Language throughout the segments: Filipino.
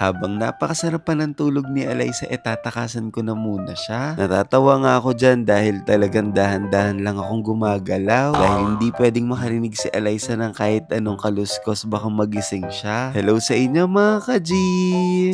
Habang napakasarap pa ng tulog ni Alyssa, tatakasan ko na muna siya. Natatawa nga ako dyan dahil talagang dahan-dahan lang akong gumagalaw. Dahil hindi pwedeng makarinig si Alyssa ng kahit anong kaluskos, baka magising siya. Hello sa inyo mga ka-G!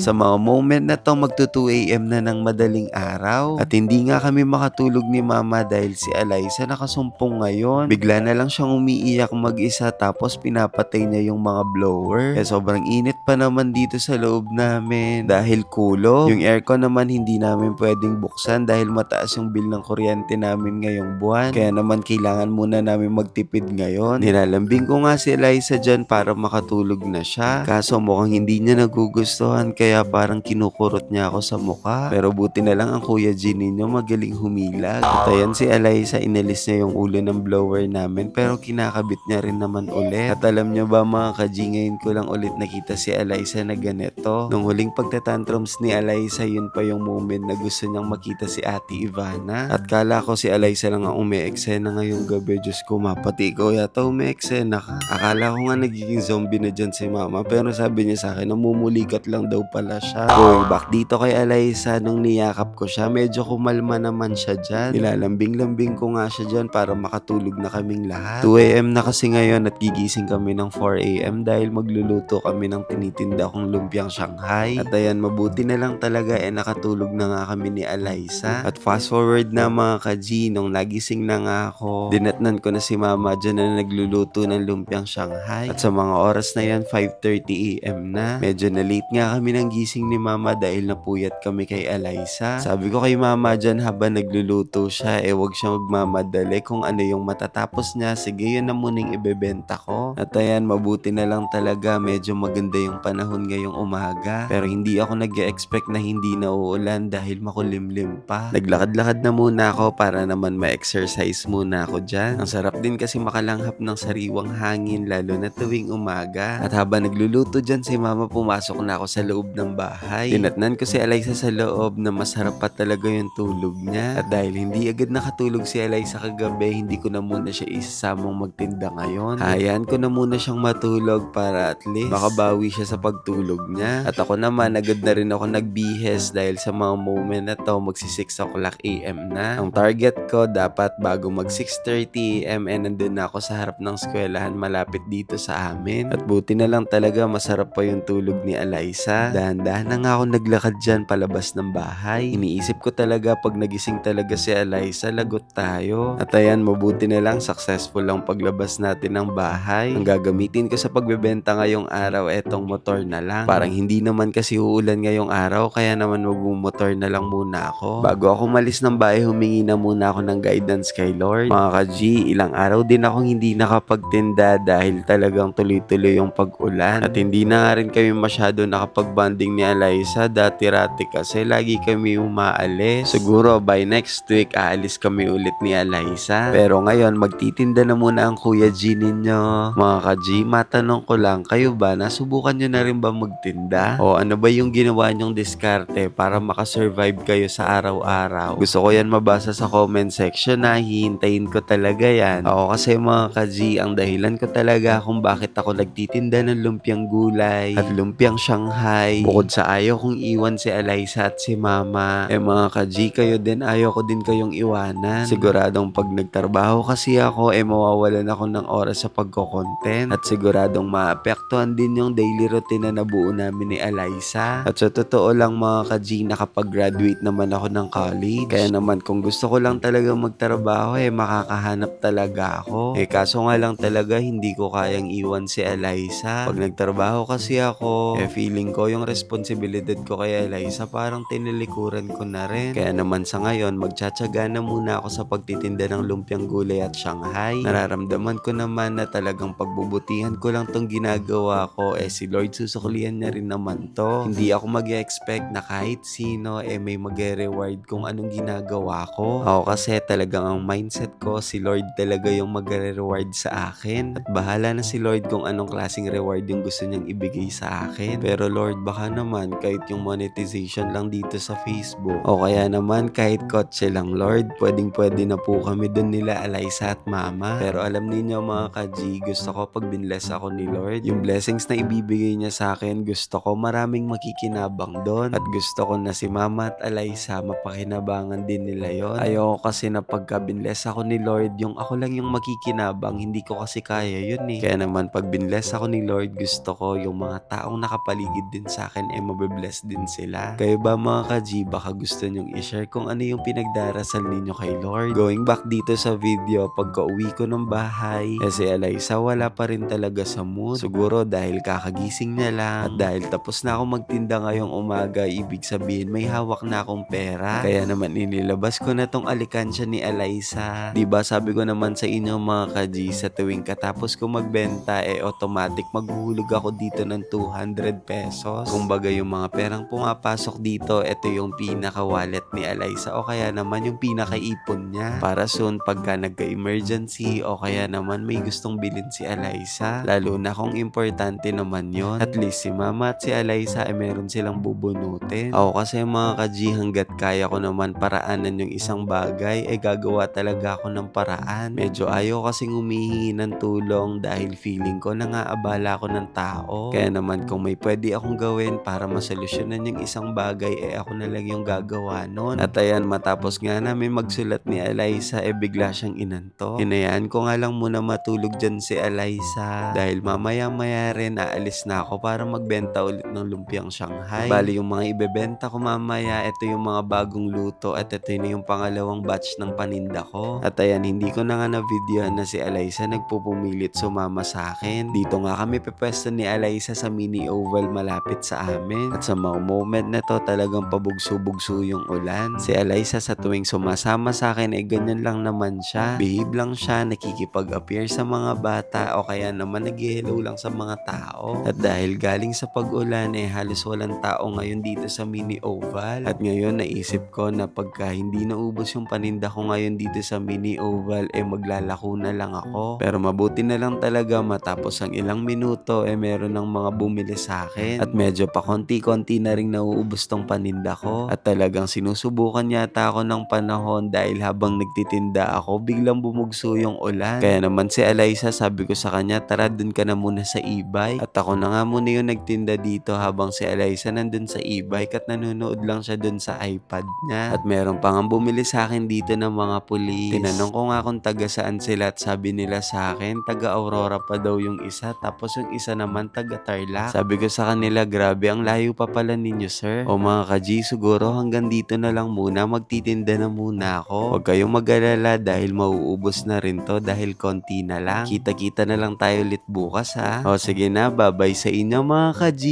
Sa mga moment na to, magto 2 AM na ng madaling araw. At hindi nga kami makatulog ni Mama dahil si Alyssa nakasumpong ngayon. Bigla na lang siyang umiiyak mag-isa tapos pinapatay niya yung mga blower. Kaya sobrang init pa naman dito sa loob namin. Dahil kulo, yung aircon naman hindi namin pwedeng buksan dahil mataas yung bill ng kuryente namin ngayong buwan. Kaya naman kailangan muna namin magtipid ngayon. Nilalambing ko nga si Eliza dyan para makatulog na siya. Kaso mukhang hindi niya nagugustuhan kaya parang kinukurot niya ako sa mukha. Pero buti na lang ang Kuya G ninyo magaling humilag. At ayan si Eliza, inalis niya yung ulo ng blower namin pero kinakabit niya rin naman ulit. At alam niyo ba mga ka-G, ngayon ko lang ulit nakita si Eliza na ganito. Nung huling pagtatantrums ni Eliza, yun pa yung moment na gusto niyang makita si Ate Ivana. At kala ko si Eliza lang ang umi-eksena ngayong gabi. Diyos ko, mapati ko yata umi-eksena ka. Akala ko nga nagiging zombie na dyan si Mama pero sabi niya sa akin namumulikat lang daw pala siya. Going back dito kay Eliza, nung niyakap ko siya, medyo kumalma naman siya dyan. Nilalambing-lambing ko nga siya dyan para makatulog na kaming lahat. 2 AM na kasi ngayon at gigising kami ng 4 AM dahil magluluto kami ng tinitinda kong lumpiang Shanghai. At ayan, mabuti na lang talaga nakatulog na nga kami ni Eliza. At fast forward na mga ka-G, nung nagising na nga ako, dinatnan ko na si Mama dyan na nagluluto ng lumpiang Shanghai. At sa mga oras na yan, 5:30 AM na. Medyo na late nga kami ng gising ni Mama dahil napuyat kami kay Eliza. Sabi ko kay Mama dyan habang nagluluto siya, wag siyang magmamadali kung ano yung matatapos niya. Sige, yun na munang ibebenta ko. At ayan, mabuti na lang talaga, medyo maganda yung panahon ngayong umaga. Pero hindi ako nag-expect na hindi na uulan dahil makulimlim pa. Naglakad-lakad na muna ako para naman ma-exercise muna ako dyan. Ang sarap din kasi makalanghap ng sariwang hangin lalo na tuwing umaga. At habang nagluluto dyan si Mama, pumasok na ako sa loob ng bahay. Tinatnan ko si Eliza sa loob na masarap pa talaga yung tulog niya. At dahil hindi agad nakatulog si Eliza kagabi, hindi ko na muna siya isasamang magtinda ngayon. Hayaan ko na muna siyang matulog para at least makabawi siya sa pagtulog niya. At ako naman, agad na rin ako nagbihes dahil sa mga moment na to, magsi 6 o'clock AM na. Ang target ko, dapat bago mag 6:30 AM nandun na ako sa harap ng eskwelahan malapit dito sa amin. At buti na lang talaga masarap pa yung tulog ni Eliza. Dahan-dahan na nga ako naglakad dyan palabas ng bahay. Iniisip ko talaga pag nagising talaga si Eliza, lagot tayo. At ayan, mabuti na lang successful lang paglabas natin ng bahay. Ang gagamitin ko sa pagbebenta ngayong araw, etong motor na lang. Parang hindi naman kasi uulan ngayong araw, kaya naman magmumotor na lang muna ako. Bago ako malis ng bahay, humingi na muna ako ng guidance kay Lord. Mga ka-G, ilang araw din akong hindi nakapagtinda dahil talagang tuloy-tuloy yung pag-ulan. At hindi na nga rin kami masyado nakapag-bonding ni Eliza. Dati-rati kasi lagi kami umaalis. Siguro by next week, aalis kami ulit ni Eliza. Pero ngayon, magtitinda na muna ang Kuya G ninyo. Mga ka-G, matanong ko lang, kayo ba, nasubukan nyo na rin ba magtinda? O ano ba yung ginawa nyong diskarte para makasurvive kayo sa araw-araw? Gusto ko yan mabasa sa comment section na, hihintayin ko talaga yan. Ako kasi mga ka-G, ang dahilan ko talaga kung bakit ako nagtitinda ng lumpiang gulay at lumpiang Shanghai. Bukod sa ayaw kong iwan si Eliza at si Mama, mga ka-G, kayo din, ayaw ko din kayong iwanan. Siguradong pag nagtrabaho kasi ako, mawawalan ako ng oras sa pagko-content. At siguradong maapektuhan din yung daily routine na nabuo namin ni Eliza. At sa totoo lang mga ka-G, nakapag-graduate naman ako ng college. Kaya naman kung gusto ko lang talaga magtrabaho, makakahanap talaga ako. Kaso nga lang talaga hindi ko kayang iwan si Eliza. Pag nagtrabaho kasi ako, feeling ko yung responsibilidad ko kay Eliza parang tinilikuran ko na rin. Kaya naman sa ngayon, magtsatsaga na muna ako sa pagtitinda ng lumpiang gulay at Shanghai. Nararamdaman ko naman na talagang pagbubutihan ko lang tong ginagawa ko, si Lord susuklihan niya rin naman to. Hindi ako mag-expect na kahit sino may mag-reward kung anong ginagawa ko. Ako kasi talagang ang mindset ko, si Lord talaga yung mag-reward sa akin. At bahala na si Lord kung anong klaseng reward yung gusto niyang ibigay sa akin. Pero Lord, baka naman kahit yung monetization lang dito sa Facebook, o kaya naman kahit kotse lang Lord, pwedeng-pwede na po kami dun nila Eliza at Mama. Pero alam niyo mga ka-G, gusto ko pag binless ako ni Lord, yung blessings na ibibigay niya sa akin, gusto ko maraming makikinabang doon. At gusto ko na si Mama at Alyssa mapakinabangan din nila yon. Ayoko kasi na pagka binless ako ni Lord, yung ako lang yung makikinabang, hindi ko kasi kaya yun eh. Kaya naman pag binless ako ni Lord, gusto ko yung mga taong nakapaligid din sa akin mababless din sila. Kayo ba mga ka-G, baka gusto nyong i-share kung ano yung pinagdarasal ninyo kay Lord? Going back dito sa video, pagka uwi ko ng bahay, si Alyssa wala pa rin talaga sa mood. Siguro dahil kakagising niya lang at dahil tapos na ako magtinda ngayong umaga, ibig sabihin may hawak na akong pera. Kaya naman inilabas ko na tong alikansya ni Alyssa. Diba sabi ko naman sa inyo mga ka-G, sa tuwing katapos ko magbenta, automatic maghuhulog ako dito ng 200 pesos. Kumbaga yung mga perang pumapasok dito, ito yung pinaka-wallet ni Alyssa o kaya naman yung pinaka-ipon niya. Para soon pagka nagka-emergency o kaya naman may gustong bilhin si Alyssa, lalo na kung importante naman yon. At least si Mama at si Alyssa meron silang bubunutin. Ako kasi mga ka-G, hanggat kaya ko naman paraanan yung isang bagay, gagawa talaga ako ng paraan. Medyo ayaw kasing humihingi ng tulong dahil feeling ko nangaabala ako ng tao. Kaya naman kung may pwede akong gawin para masolusyonan yung isang bagay, ako na lang yung gagawa nun. At ayan, matapos nga namin magsulat ni Alyssa, bigla siyang inantok. Hinayaan ko nga lang muna matulog dyan si Alyssa dahil mamaya-maya rin aalis na ako para magbenta ulit ng lumpiang Shanghai. Bali yung mga ibebenta ko mamaya, ito yung mga bagong luto at ito na yung pangalawang batch ng paninda ko. At ayan, hindi ko na nga na-videohan na si Alyssa nagpupumilit sumama sa akin. Dito nga kami pepwesto ni Alyssa sa mini oval malapit sa amin. At sa mga moment na to, talagang pabugso-bugso yung ulan. Si Alyssa sa tuwing sumasama sa akin, ganyan lang naman siya. Behave lang siya, nakikipag-appear sa mga bata o kaya naman nag-hello lang sa mga tao. At dahil galing sa pag-ulan, halos walang tao ngayon dito sa mini oval. At ngayon naisip ko na pagka hindi naubos yung paninda ko ngayon dito sa mini oval, maglalako na lang ako. Pero mabuti na lang talaga matapos ang ilang minuto, meron ng mga bumili sa akin. At medyo pa konti-konti na rin nauubos tong paninda ko. At talagang sinusubukan yata ako ng panahon dahil habang nagtitinda ako, biglang bumugso yung ulan. Kaya naman si Alyssa, sabi ko sa kanya, tara dun ka na muna sa e-bike. At ako na nga muna yung nagtinda dito habang si Alyssa nandun sa e-bike at nanonood lang siya dun sa iPad niya. At meron pa nga bumili sa akin dito ng mga pulis. Tinanong ko nga kung taga saan sila at sabi nila sa akin, taga Aurora pa daw yung isa, tapos yung isa naman taga Tarlac. Sabi ko sa kanila, grabe ang layo pa pala ninyo sir. O mga ka-G, siguro hanggang dito na lang muna, magtitinda na muna ako. Huwag kayong mag-alala dahil mauubos na rin to dahil konti na lang. Kita-kita na lang tayo ulit bukas ha. O sige na, bye-bye sa inyo mga ka-G.